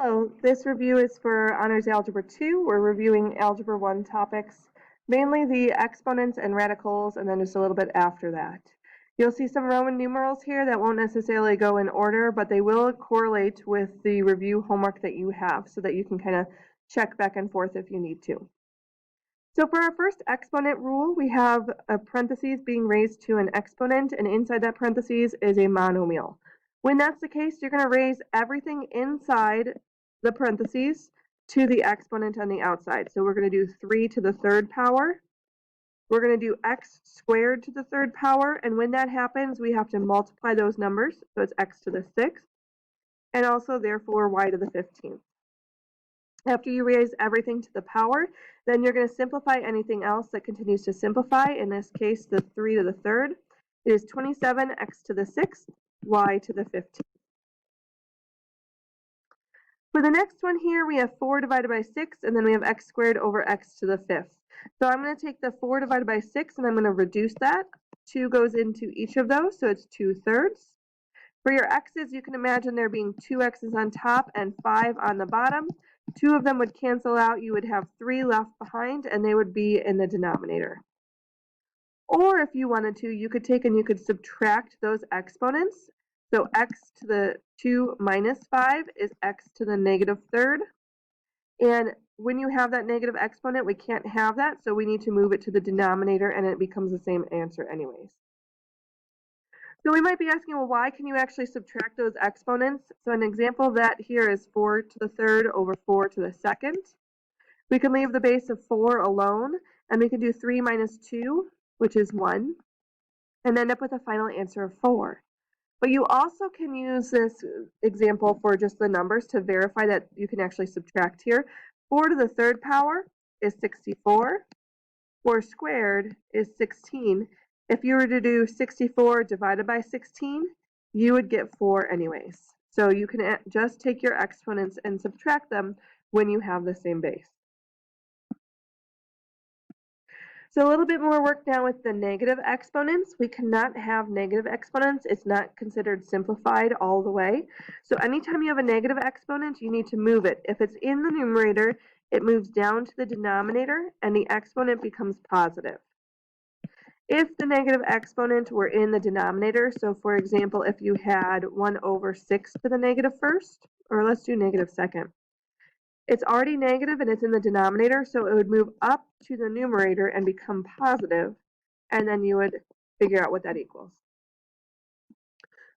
Hello, this review is for Honors Algebra 2. We're reviewing Algebra 1 topics, mainly the exponents and radicals, and then just a little bit after that. You'll see some Roman numerals here that won't necessarily go in order, but they will correlate with the review homework that you have so that you can kind of check back and forth if you need to. So for our first exponent rule, we have a parentheses being raised to an exponent, and inside that parentheses is a monomial. When that's the case, you're going to raise everything inside the parentheses to the exponent on the outside. So we're going to do 3 to the third power. We're going to do x squared to the third power, and when that happens, we have to multiply those numbers. So it's x to the 6th, and also therefore y to the 15th. After you raise everything to the power, then you're going to simplify anything else that continues to simplify. In this case, the 3 to the third is 27x to the 6th, y to the 15th. For the next one here, we have 4 divided by 6, and then we have x squared over x to the 5th. So I'm going to take the 4 divided by 6, and I'm going to reduce that. 2 goes into each of those, so it's 2/3. For your x's, you can imagine there being 2 x's on top and 5 on the bottom. 2 of them would cancel out. You would have 3 left behind, and they would be in the denominator. Or if you wanted to, you could take and you could subtract those exponents. So x to the 2 minus 5 is x to the negative third. And when you have that negative exponent, we can't have that, so we need to move it to the denominator, and it becomes the same answer anyways. So we might be asking, well, why can you actually subtract those exponents? So an example of that here is 4 to the third over 4 to the second. We can leave the base of 4 alone, and we can do 3 minus 2, which is 1, and end up with a final answer of 4. But you also can use this example for just the numbers to verify that you can actually subtract here. 4 to the third power is 64. 4 squared is 16. If you were to do 64 divided by 16, you would get 4 anyways. So you can just take your exponents and subtract them when you have the same base. So a little bit more work now with the negative exponents. We cannot have negative exponents. It's not considered simplified all the way. So anytime you have a negative exponent, you need to move it. If it's in the numerator, it moves down to the denominator, and the exponent becomes positive. If the negative exponent were in the denominator, so for example, if you had 1 over 6 to the negative first, or let's do negative second, it's already negative and it's in the denominator, so it would move up to the numerator and become positive, and then you would figure out what that equals.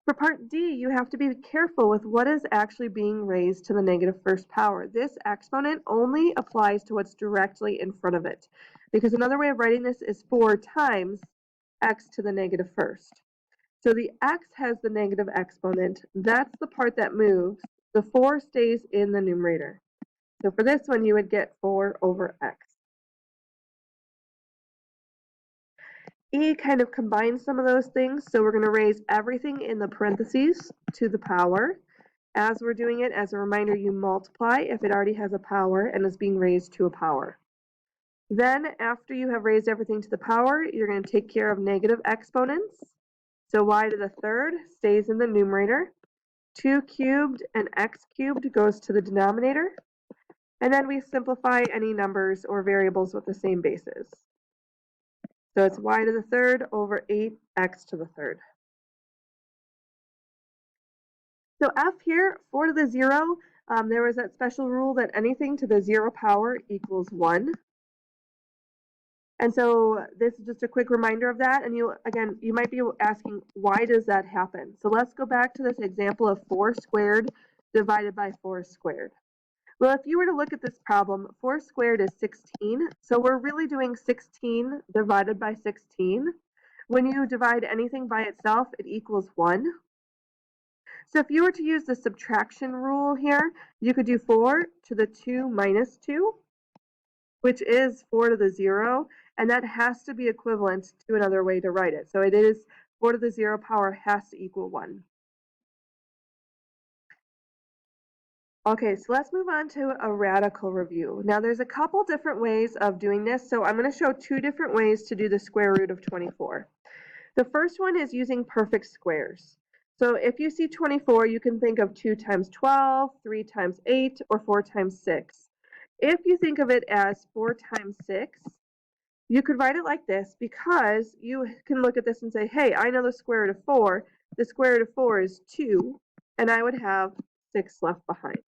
For part D, you have to be careful with what is actually being raised to the negative first power. This exponent only applies to what's directly in front of it, because another way of writing this is 4 times x to the negative first. So the x has the negative exponent. That's the part that moves. The 4 stays in the numerator. So for this one, you would get 4 over x. E kind of combines some of those things, so we're going to raise everything in the parentheses to the power. As we're doing it, as a reminder, you multiply if it already has a power and is being raised to a power. Then, after you have raised everything to the power, you're going to take care of negative exponents. So y to the third stays in the numerator. 2 cubed and x cubed goes to the denominator. And then we simplify any numbers or variables with the same bases. So it's y to the third over 8x to the third. So F here, 4 to the 0, there was that special rule that anything to the 0 power equals 1. And so this is just a quick reminder of that. And you might be asking, why does that happen? So let's go back to this example of 4 squared divided by 4 squared. Well, if you were to look at this problem, 4 squared is 16. So we're really doing 16 divided by 16. When you divide anything by itself, it equals 1. So if you were to use the subtraction rule here, you could do 4 to the 2 minus 2, which is 4 to the 0, and that has to be equivalent to another way to write it. So it is 4 to the 0 power has to equal 1. Okay, so let's move on to a radical review. Now there's a couple different ways of doing this, so I'm going to show 2 different ways to do the square root of 24. The first one is using perfect squares. So if you see 24, you can think of 2 times 12, 3 times 8, or 4 times 6. If you think of it as 4 times 6, you could write it like this because you can look at this and say, hey, I know the square root of 4. The square root of 4 is 2, and I would have 6 left behind.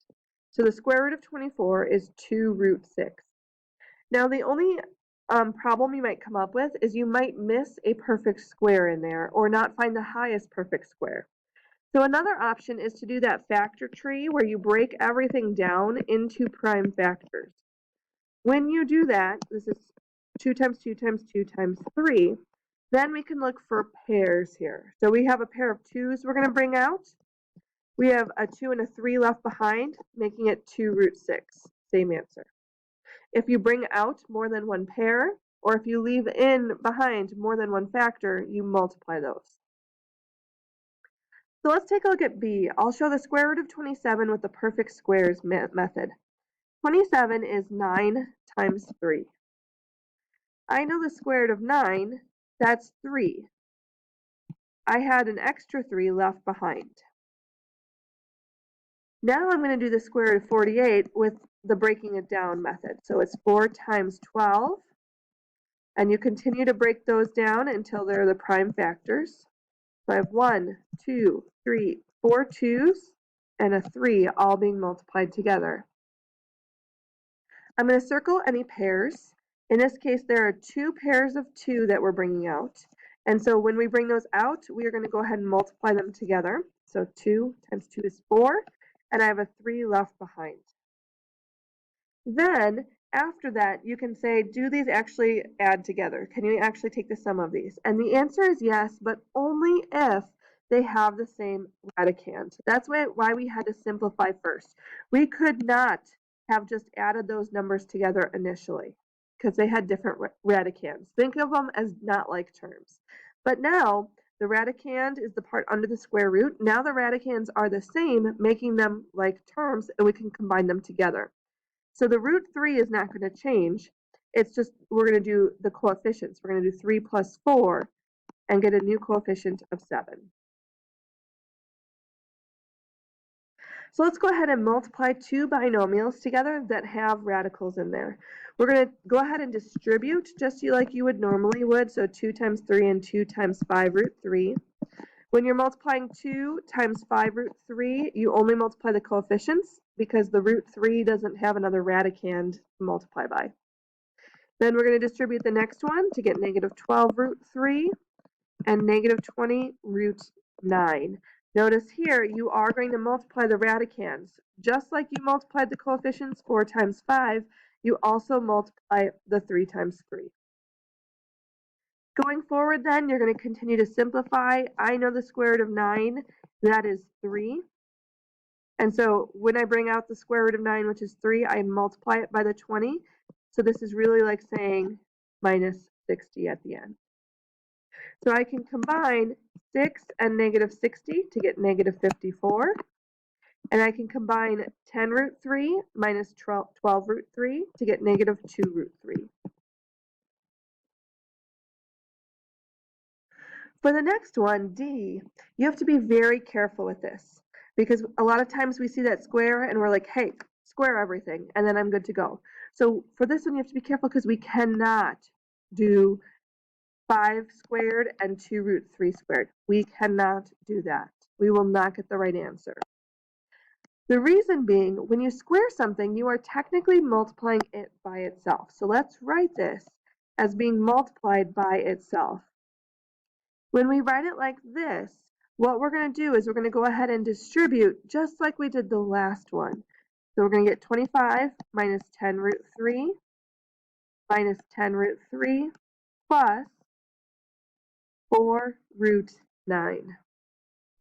So the square root of 24 is 2 root 6. Now the only problem you might come up with is you might miss a perfect square in there or not find the highest perfect square. So another option is to do that factor tree where you break everything down into prime factors. When you do that, this is 2 times 2 times 2 times 3, then we can look for pairs here. So we have a pair of 2's we're going to bring out. We have a 2 and a 3 left behind, making it 2 root 6. Same answer. If you bring out more than one pair, or if you leave in behind more than one factor, you multiply those. So let's take a look at B. I'll show the square root of 27 with the perfect squares method. 27 is 9 times 3. I know the square root of 9, that's 3. I had an extra 3 left behind. Now I'm going to do the square root of 48 with the breaking it down method. So it's 4 times 12, and you continue to break those down until they're the prime factors. So I have 1, 2, 3, 4 2's, and a 3 all being multiplied together. I'm going to circle any pairs. In this case, there are 2 pairs of 2 that we're bringing out. And so when we bring those out, we are going to go ahead and multiply them together. So 2 times 2 is 4, and I have a 3 left behind. Then, after that, you can say, do these actually add together? Can you actually take the sum of these? And the answer is yes, but only if they have the same radicand. That's why we had to simplify first. We could not have just added those numbers together initially because they had different radicands. Think of them as not like terms. But now, the radicand is the part under the square root. Now the radicands are the same, making them like terms, and we can combine them together. So the root 3 is not going to change. It's just we're going to do the coefficients. We're going to do 3 plus 4 and get a new coefficient of 7. So let's go ahead and multiply 2 binomials together that have radicals in there. We're going to go ahead and distribute just like you would normally would. So 2 times 3 and 2 times 5 root 3. When you're multiplying 2 times 5 root 3, you only multiply the coefficients because the root 3 doesn't have another radicand to multiply by. Then we're going to distribute the next one to get negative 12 root 3 and negative 20 root 9. Notice here you are going to multiply the radicands. Just like you multiplied the coefficients 4 times 5, you also multiply the 3 times 3. Going forward then, you're going to continue to simplify. I know the square root of 9, that is 3. And so when I bring out the square root of 9, which is 3, I multiply it by the 20. So this is really like saying minus 60 at the end. So I can combine 6 and negative 60 to get negative 54. And I can combine 10 root 3 minus 12 root 3 to get negative 2 root 3. For the next one, D, you have to be very careful with this because a lot of times we see that square and we're like, hey, square everything, and then I'm good to go. So for this one, you have to be careful because we cannot do 5 squared and 2 root 3 squared. We cannot do that. We will not get the right answer. The reason being, when you square something, you are technically multiplying it by itself. So let's write this as being multiplied by itself. When we write it like this, what we're going to do is we're going to go ahead and distribute just like we did the last one. So we're going to get 25 minus 10 root 3 minus 10 root 3 plus 4 root 9.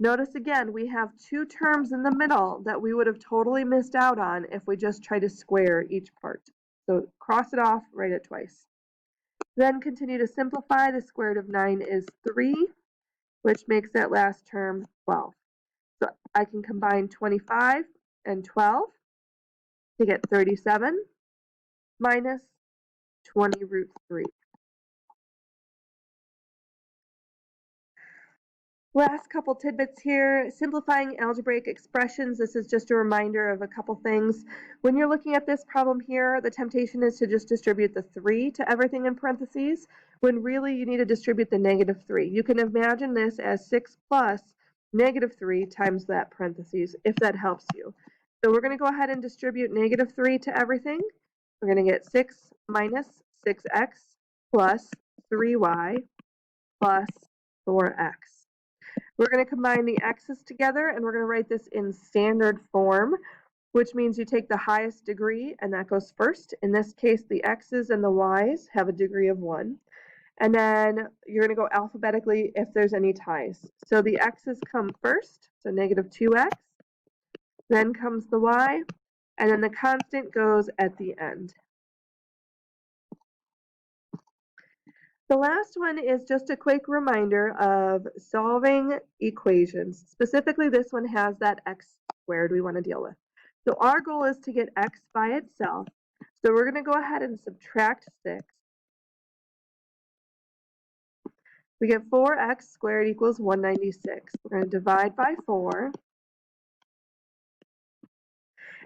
Notice again, we have 2 terms in the middle that we would have totally missed out on if we just try to square each part. So cross it off, write it twice. Then continue to simplify. The square root of 9 is 3, which makes that last term 12. So I can combine 25 and 12 to get 37 minus 20 root 3. Last couple tidbits here. Simplifying algebraic expressions. This is just a reminder of a couple things. When you're looking at this problem here, the temptation is to just distribute the 3 to everything in parentheses, when really you need to distribute the -3. You can imagine this as 6 plus -3 times that parentheses, if that helps you. So we're going to go ahead and distribute -3 to everything. We're going to get 6 minus 6x plus 3y plus 4x. We're going to combine the x's together, and we're going to write this in standard form, which means you take the highest degree, and that goes first. In this case, the x's and the y's have a degree of 1. And then you're going to go alphabetically if there's any ties. So the x's come first, so -2x. Then comes the y, and then the constant goes at the end. The last one is just a quick reminder of solving equations. Specifically, this one has that x squared we want to deal with. So our goal is to get x by itself. So we're going to go ahead and subtract 6. We get 4x squared equals 196. We're going to divide by 4.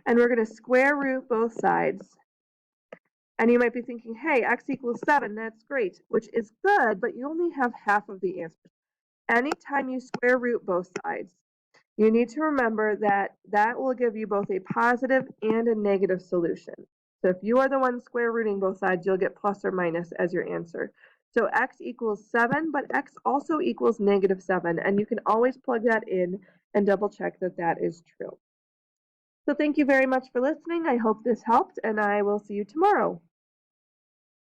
And we're going to square root both sides. And you might be thinking, hey, x equals 7, that's great, which is good, but you only have half of the answers. Anytime you square root both sides, you need to remember that that will give you both a positive and a negative solution. So if you are the one square rooting both sides, you'll get plus or minus as your answer. So x equals 7, but x also equals -7, and you can always plug that in and double check that that is true. So thank you very much for listening. I hope this helped, and I will see you tomorrow.